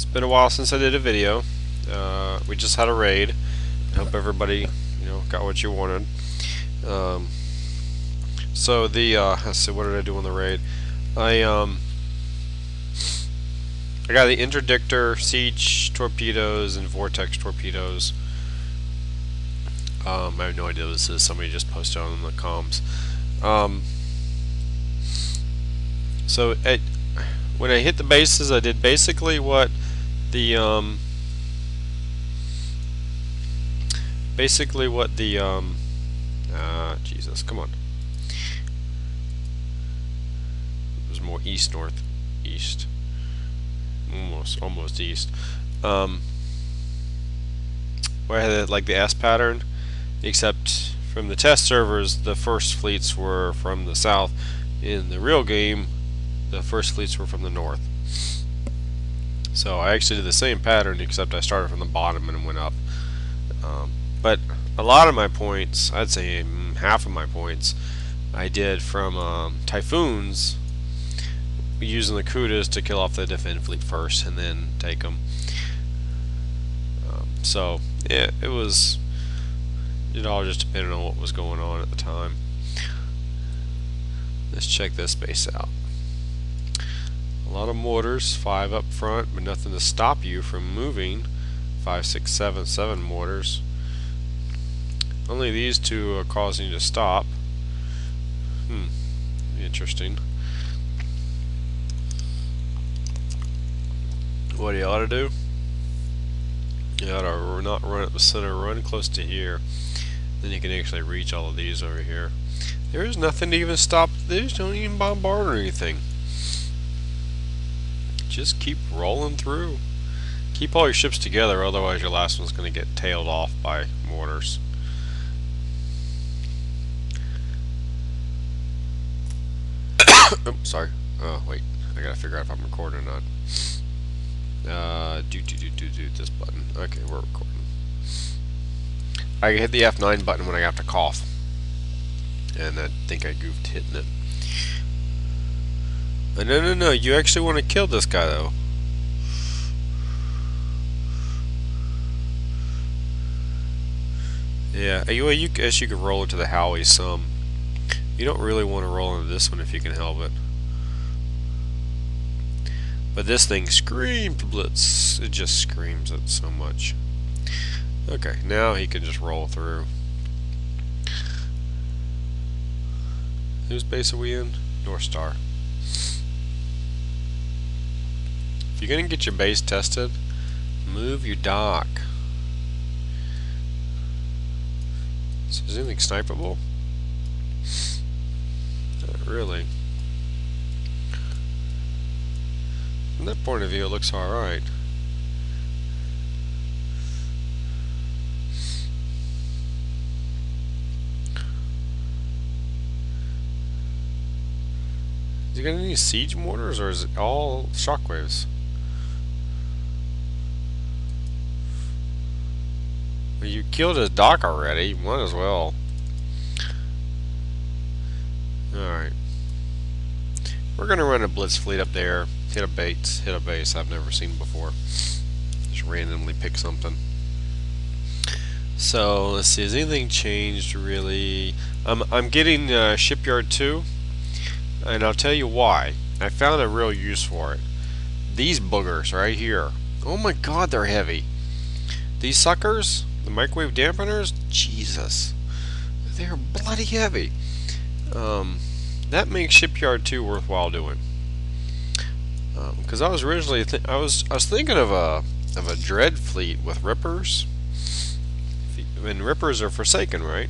It's been a while since I did a video. We just had a raid. I hope everybody, got what you wanted. So let's see, what did I do on the raid? I got the interdictor, siege torpedoes, and vortex torpedoes. I have no idea what this is. Somebody just posted on the comms. So when I hit the bases, I did basically what the Jesus, come on. It was more east, north, east, almost east. Where I had like the S pattern, except from the test servers, the first fleets were from the south. In the real game, the first fleets were from the north. So I actually did the same pattern, except I started from the bottom and went up. But a lot of my points, I'd say half of my points, I did from Typhoons, using the Kudas to kill off the defend fleet first and then take them. So yeah, it all just depended on what was going on at the time. Let's check this base out. A lot of mortars, 5 up front, but nothing to stop you from moving. 5, 6, 7, 7 mortars. Only these two are causing you to stop. Interesting. What you ought to do? You ought to not run at the center, run close to here. Then you can actually reach all of these over here. There is nothing to even stop. These don't even bombard or anything. Just keep rolling through. Keep all your ships together, otherwise your last one's going to get tailed off by mortars. Oops, sorry. Oh, wait. I gotta figure out if I'm recording or not. Do this button. Okay, we're recording. I hit the F9 button when I have to cough. And I think I goofed hitting it. No, you actually want to kill this guy though. Yeah, you guess you could roll into the Howie some. You don't really want to roll into this one if you can help it. But this thing screamed Blitz. It just screams it so much. Okay, now he can just roll through. Whose base are we in? North Star. If you're going to get your base tested, move your dock. So is anything snipeable? Not really. From that point of view, it looks alright. Is he got any siege mortars, or is it all shockwaves? Well, you killed his dock already. Might as well. Alright. We're gonna run a Blitz fleet up there. Hit a base I've never seen before. Just randomly pick something. So let's see. Has anything changed really? I'm getting Shipyard 2. And I'll tell you why. I found a real use for it. These boogers right here. Oh my god, they're heavy. These suckers, the microwave dampeners, Jesus. They're bloody heavy. That makes Shipyard 2 worthwhile doing. Because I was originally I was thinking of a dread fleet with rippers. And rippers are forsaken, right?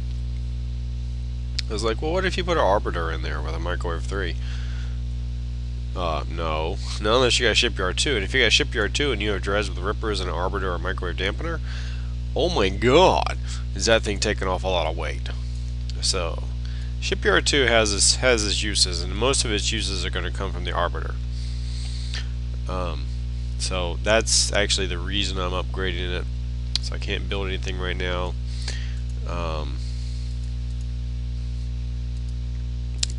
I was like, well, what if you put an Arbiter in there with a Microwave 3? No. Not unless you got Shipyard 2. And if you got Shipyard 2 and you have Dreads with Rippers and an Arbiter or a Microwave Dampener, oh my god, is that thing taking off a lot of weight. So, Shipyard 2 has its uses, and most of its uses are going to come from the Arbiter. So, that's actually the reason I'm upgrading it. So, I can't build anything right now.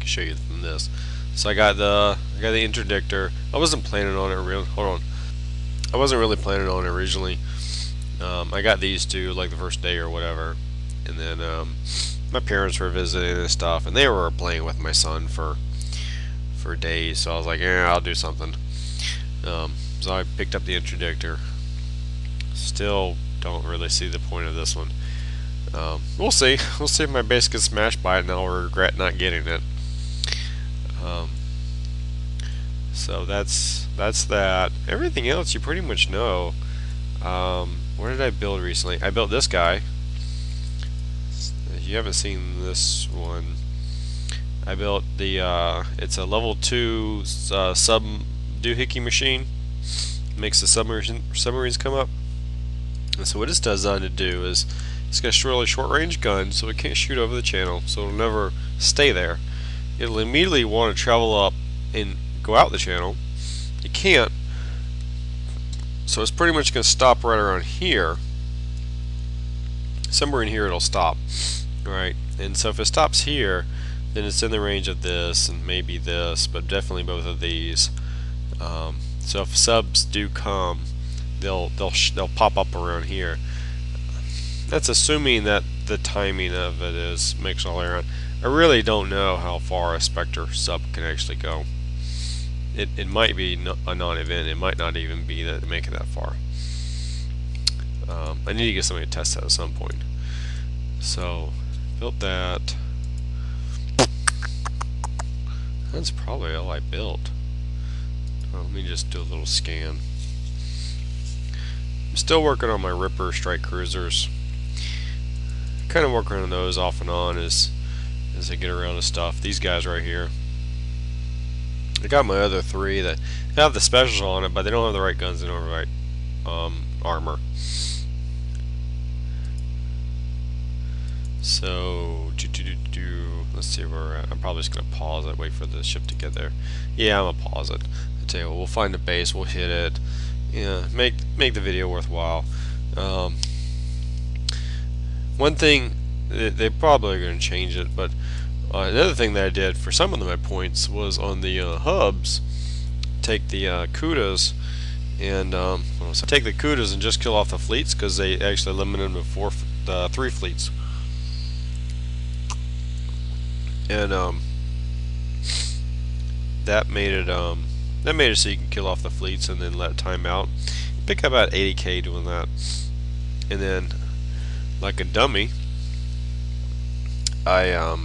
Show you from this. So I got the interdictor. I wasn't planning on it real. Hold on. I wasn't really planning on it originally. I got these two like the first day or whatever, and then my parents were visiting and stuff, and they were playing with my son for days. So I was like, yeah, I'll do something. So I picked up the interdictor. Still don't really see the point of this one. We'll see. We'll see if my base gets smashed by it, and I'll regret not getting it. So that's that. Everything else you pretty much know. What did I build recently? I built this guy. If you haven't seen this one, I built the it's a level 2 sub doohickey machine. Makes the submarines come up. And so what it's designed to do is it's got a really short range gun, so it can't shoot over the channel, so it'll never stay there. It'll immediately want to travel up and go out the channel. It can't, so it's pretty much going to stop right around here. Somewhere in here it'll stop, right? And so if it stops here, then it's in the range of this and maybe this, but definitely both of these. So if subs do come, they'll pop up around here. That's assuming that the timing of it is makes all the way around. I really don't know how far a Spectre sub can actually go. It might be a non-event. It might not even be that make it that far. I need to get somebody to test that at some point. So built that. That's probably all I built. Let me just do a little scan. I'm still working on my Ripper strike cruisers. Kind of working on those off and on as I get around to stuff. These guys right here. I got my other 3 that have the specials on it, but they don't have the right guns and the right armor. So let's see where we're at. I'm probably just gonna pause it, wait for the ship to get there. Yeah, I'm gonna pause it. I tell you what, we'll find a base, we'll hit it. Yeah, make the video worthwhile. One thing, they probably are going to change it, but another thing that I did for some of my points was on the hubs, take the Kudas and take the Kudas and just kill off the fleets, because they actually limited them to 3 fleets. And that made it so you can kill off the fleets and then let time out. Pick up about 80k doing that. And then, like a dummy, I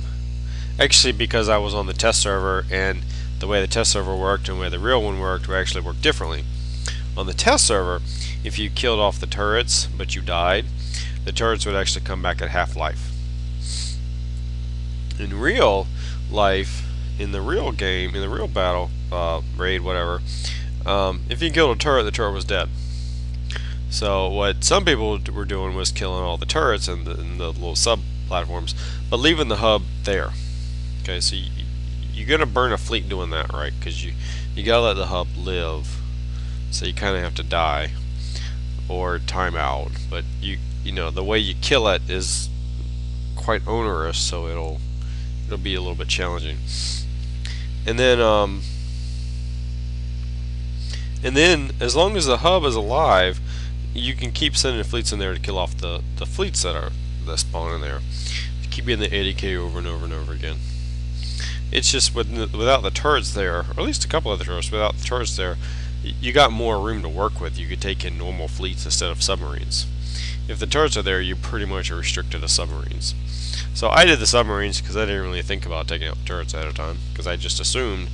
actually, because I was on the test server, and the way the test server worked and the way the real one worked, we actually worked differently. On the test server, if you killed off the turrets but you died, the turrets would actually come back at half-life. In real life, in the real game, in the real battle, raid, whatever, if you killed a turret, the turret was dead. So what some people were doing was killing all the turrets and the little sub platforms, but leaving the hub there. Okay, so you're gonna burn a fleet doing that, right? Because you gotta let the hub live. So you kind of have to die or time out. But you know the way you kill it is quite onerous, so it'll be a little bit challenging. And then as long as the hub is alive, you can keep sending fleets in there to kill off the fleets that spawn in there. Keep getting the 80k over and over and over again. It's just without the turrets there, or at least a couple of the turrets, without the turrets there, you got more room to work with. You could take in normal fleets instead of submarines. If the turrets are there, you pretty much are restricted to submarines. So I did the submarines because I didn't really think about taking out the turrets ahead of time, because I just assumed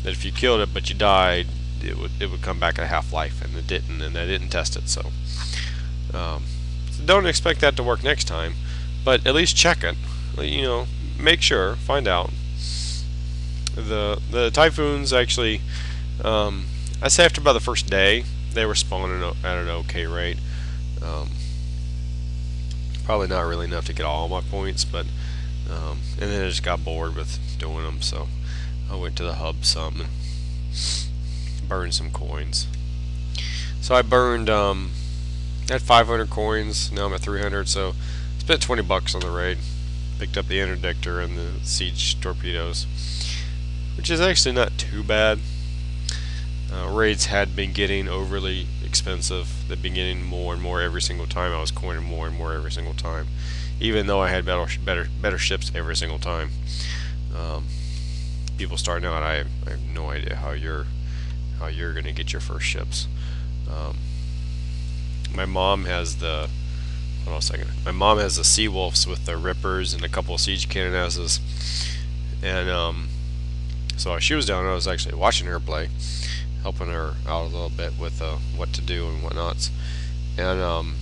that if you killed it but you died, it would come back at half-life, and it didn't, and I didn't test it. So don't expect that to work next time, but at least check it. You know, make sure, find out. The Typhoons actually, I say after about the first day, they were spawning at an okay rate. Probably not really enough to get all my points, but and then I just got bored with doing them, so I went to the hub some and burned some coins. So I burned, I had 500 coins, now I'm at 300, so spent 20 bucks on the raid. Picked up the interdictor and the siege torpedoes, which is actually not too bad. Raids had been getting overly expensive. The beginning, more and more every single time. I was coining more and more every single time, even though I had better ships every single time. People starting out, I have no idea how you're gonna get your first ships. My mom has the hold on a second. My mom has the Seawolves with the Rippers and a couple of siege cannonesses, and so she was down and I was actually watching her play, helping her out a little bit with what to do and whatnots. And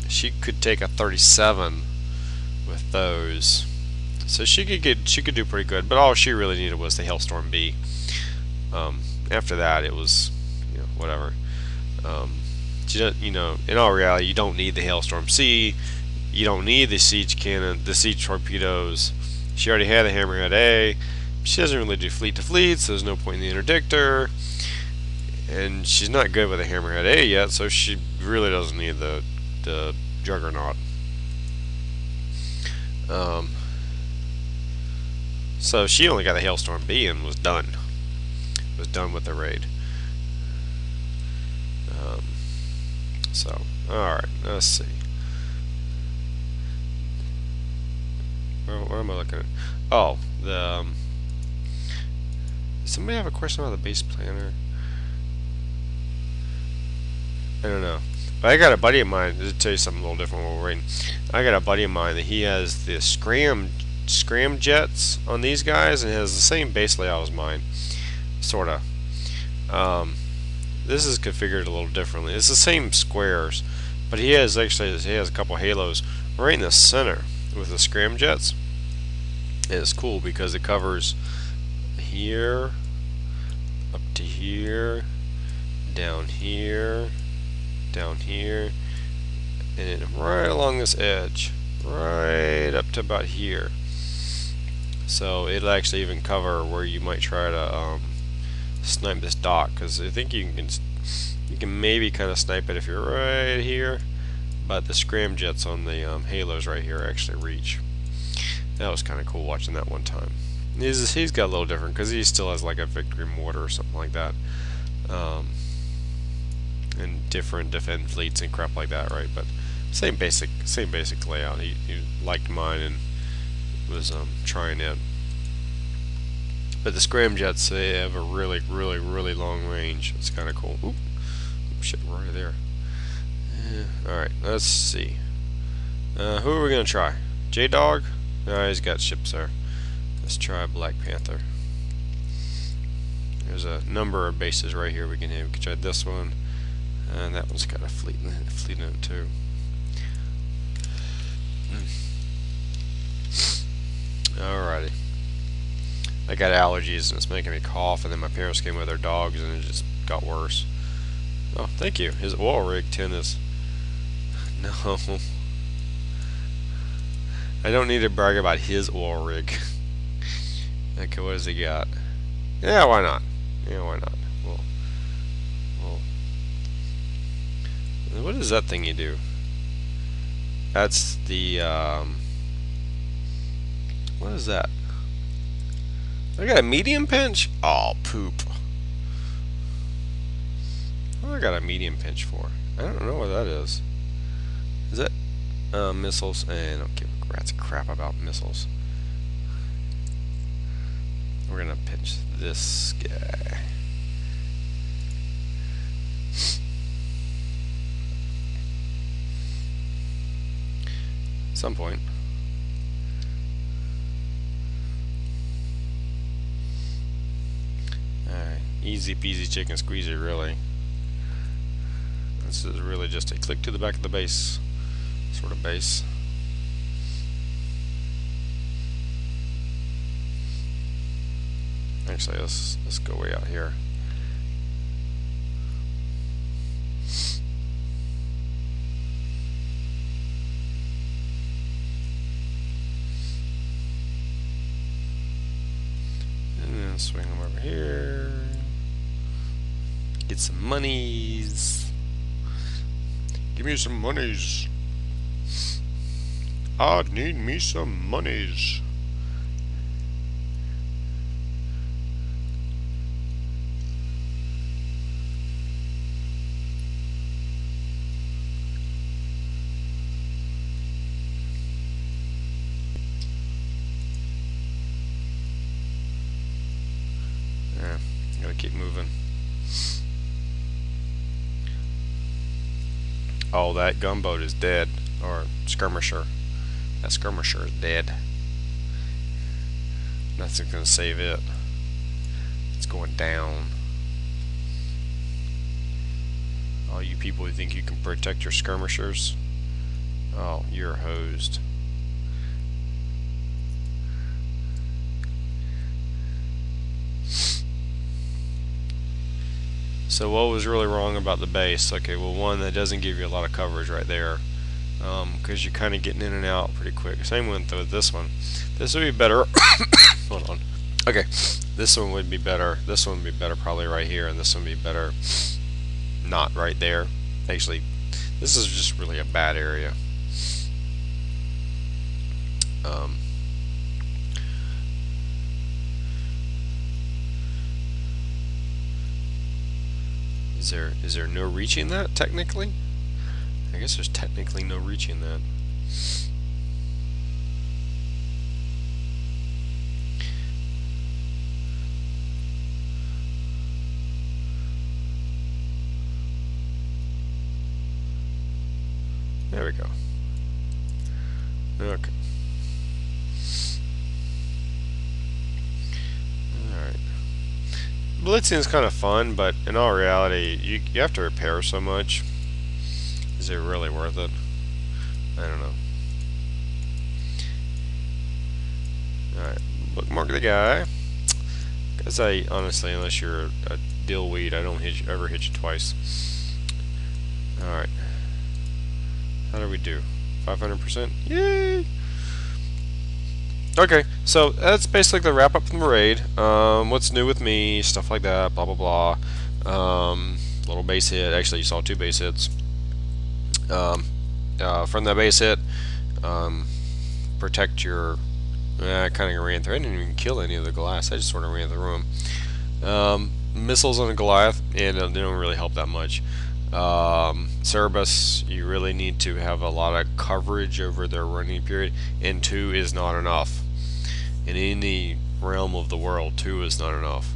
she could take a 37 with those, so she could do pretty good. But all she really needed was the Hailstorm B. After that, it was whatever. She doesn't, in all reality, you don't need the Hailstorm C. You don't need the siege cannon, the siege torpedoes. She already had a Hammerhead A. She doesn't really do fleet to fleet, so there's no point in the interdictor. And she's not good with a Hammerhead A yet, so she really doesn't need the Juggernaut. So she only got the Hailstorm B and was done. Was done with the raid. So, alright, let's see. What am I looking at? Oh, does somebody have a question about the base planner? I don't know. But I got a buddy of mine, to tell you something a little different while we're waiting. I got a buddy of mine that he has the scram jets on these guys, and it has the same base layout as mine. Sorta. This is configured a little differently. It's the same squares, but he has a couple halos right in the center with the scramjets. And it's cool because it covers here, up to here, down here, down here, and then right along this edge, right up to about here. So it'll actually even cover where you might try to snipe this dock, because I think you can maybe kind of snipe it if you're right here, but the scramjets on the halos right here actually reach. That was kind of cool watching that one time. He's got a little different because he still has like a Victory mortar or something like that, and different defend fleets and crap like that, right? But same basic layout. He liked mine and was trying it. But the scramjets, they have a really long range. It's kind of cool. Oop, shit, right there. Alright, let's see. Who are we going to try? J-Dog? No, he's got ships there. Let's try Black Panther. There's a number of bases right here we can hit. We can try this one. And that one's got a fleet in it too. Alrighty. I got allergies and it's making me cough, and then my parents came with their dogs and it just got worse. Oh, thank you. His oil rig 10 is... No. I don't need to brag about his oil rig. Okay, what has he got? Yeah, why not? Yeah, why not? Well, what does that thing you do? That's the, what is that? I got a medium pinch? Oh, poop. What do I got a medium pinch for? I don't know what that is. Is that missiles? And I don't give a rat's crap about missiles. We're gonna pinch this guy. At some point. Alright, easy peasy chicken squeezy, really. This is really just a click to the back of the base sort of base. Actually, let's go way out here. And then swing them over here. Get some monies. Give me some monies. I need me some monies. Oh, that gunboat is dead. Or skirmisher. That skirmisher is dead. Nothing's gonna save it. It's going down. All you people who think you can protect your skirmishers, oh, you're hosed. So what was really wrong about the base? Okay, well, one, that doesn't give you a lot of coverage right there, because you're kind of getting in and out pretty quick. Same with this one. This would be better. Hold on. Okay, this one would be better. This one would be better probably right here, and this one would be better not right there. Actually, this is just really a bad area. Is there no reaching that technically? I guess there's technically no reaching that. There we go. Okay. Alright. Blitzing is kind of fun, but in all reality, you have to repair so much. Is it really worth it? I don't know. Alright, bookmark the guy. Because I, honestly, unless you're a dillweed, I don't ever hit you twice. Alright. How do we do? 500%? Yay! Okay, so that's basically the wrap up from the raid. What's new with me, stuff like that, blah blah blah. Little base hit. Actually, you saw 2 base hits. From that base hit, protect your. I kind of ran through. I didn't even kill any of the Goliaths. I just sort of ran through them. Missiles on a Goliath, and they don't really help that much. Cerebus, you really need to have a lot of coverage over their running period, and 2 is not enough. In any realm of the world, 2 is not enough.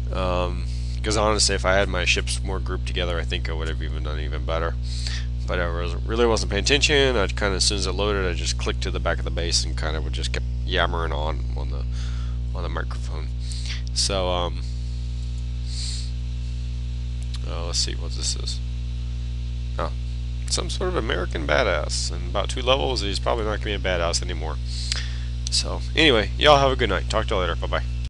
Because honestly, if I had my ships more grouped together, I think I would have even done even better. But I really wasn't paying attention. I kind of, as soon as it loaded, I just clicked to the back of the base and kind of would just kept yammering on the microphone. So let's see what this is. Oh, some sort of American badass. In about 2 levels, he's probably not going to be a badass anymore. So, anyway, y'all have a good night. Talk to you later. Bye-bye.